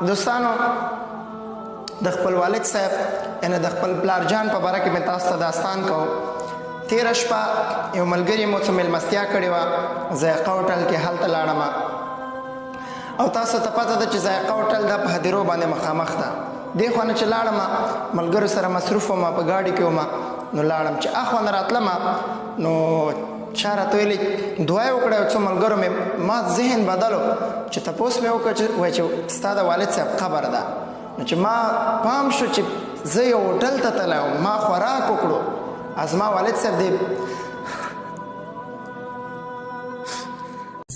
دوستانو د خپل والد صاحب یعنی د خپل پلار جان په باره کې مې تاسو ته داستان کوم. تېره شپه یو ملګري مو څه مېلمستیا کړې وه ذایقه هوټل کې، هلته لاړم او تاسو ته پته ده چې ذایقه هوټل دا په هدیرو باندې مخامخ ده. دې خوا نه چې لاړم ملګرو سره مصروف وم، په ګاډي کې وم، نو لاړم چې اخوا نه راتلم نو چا راته ویلې دعا یې وکړه. یو څو ملګرو مې ما ذهن بدلو چې تپوس مې وکړه چې وایي چې ستا د والد صاحب قبر ده. نو چې ما پام شو چې زه یو هوټل ته تللی وم، ما خوراک وکړو، زما والد صاحب دی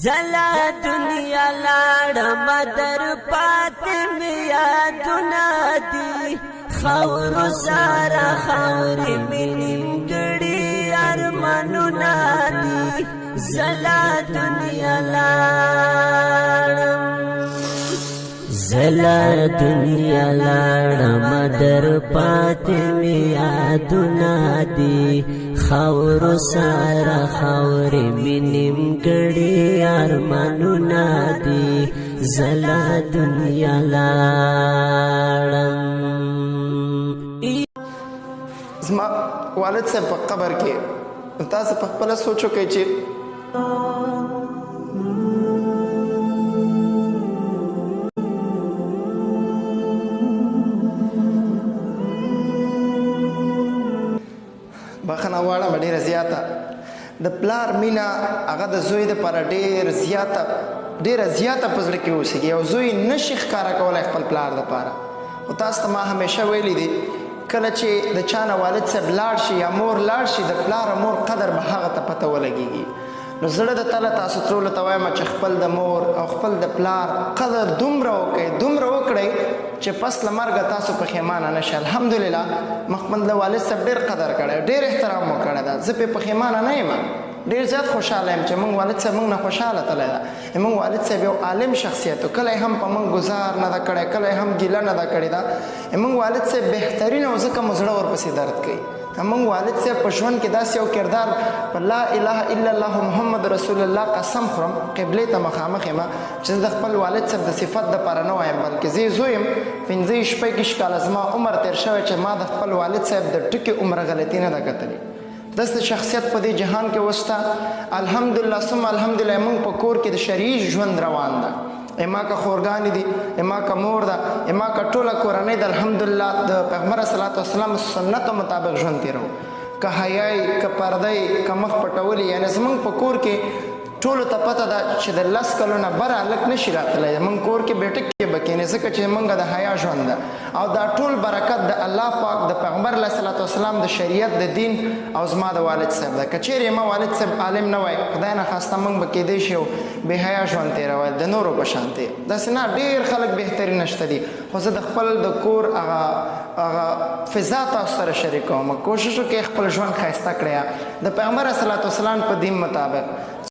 زلا دنیا لاړم در پاتې مې یادونه دي، خاورو سره خاورې مې نیمګړي ارمانونه دي. زلا دنیا لاړم در پاتې مې یادونه دي، خاورو سره خاورې مې نیمګړي ارمانونه دي. زلا دنیا لاړم. زما والد صاحب په قبر کې تاسو په خپله سوچ وکئ چې بخښنه غواړم ډېره زیاته د پلار مینه هغه د زوی دپاره ډېره زیاته په زړه کې اوسېږي. یو زوی نشي ښکاره کولی خپل پلار دپاره. خو تاسو ته ما همیشه ویلي دي کله چې د چا نه والد صاحب لاړ شي یا مور لاړ شي د پلار او مور قدر به هغه ته پته ولګېږي. نو زړه د تله تاسو ټولو ته وایم چې خپل د مور او خپل د پلار قدر دومره وکړئ چې پس له مرګه تاسو پښیمانه نه شئ. الحمدلله ما خپل د والد صاحب ډېر قدر کړی، ډېر احترام مو کړی ده. زه پرې پښیمانه نه یم، ډېر زیات خوشحاله یم چې موږ والد صاحب موږ نه خوشحاله تللی ده. موږ والد صاحب یو عالم شخصیت و، کله هم په موږ ګزار نه ده کړی، کله هم ګیله نه ده کړې ده. موږ والد صاحب بهترین او ځکه مو زړه ورپسې درد کوي. موږ والد صاحب په ژوند کې داسې یو کردار په لا اله الا الله محمد رسول الله قسم خورم قبلې ته مخامخ یم چې زه د خپل والد صاحب د صفت دپاره نه وایم، بلکې زه یې زوی یم. 15-16 کاله زما عمر تېر شوی چې ما د خپل والد صاحب د ټکي عمره غلطي نه ده کتلې. داسې شخصیت په دې جهان کې وسته. الحمدلله ثم الحمدلله موږ په کور کې د شرعي ژوند روان ده. اما که خورګانې دي، اما که مور ده، اما که ټوله کورنۍ ده. الحمدلله د پیغمبر صلوات والسلام سنتو مطابق ژوند تېرو. که حیاي، که پردی، که مخ پټولي، یعنې زموږ په کور کې ټولو ته پته ده چې د 10 کلو نه بره هلک نشي راتلی. زموږ کور کې بیټک کې به کښېنې ځکه چې موږ د حیا ژوند ده. او دا ټول برکت د الله پاک د پیغمبر علیه صلات وسلام د شریعت د دین او زما د والد صاحب ده. که چیرې ما والد صاحب عالم نه وای خدای نه خواسته موږ به کېدی شي بې حیا ژوند تېروی د نورو په شانتې. داسې نه ډېر خلک بهترین شته دي، خو زه د خپل د کور هغه فضا تاسو سره شریکوم. کوشش وکړئ خپل ژوند ښایسته کړئ د پیغمبر صلوات وسلام په دین مطابق.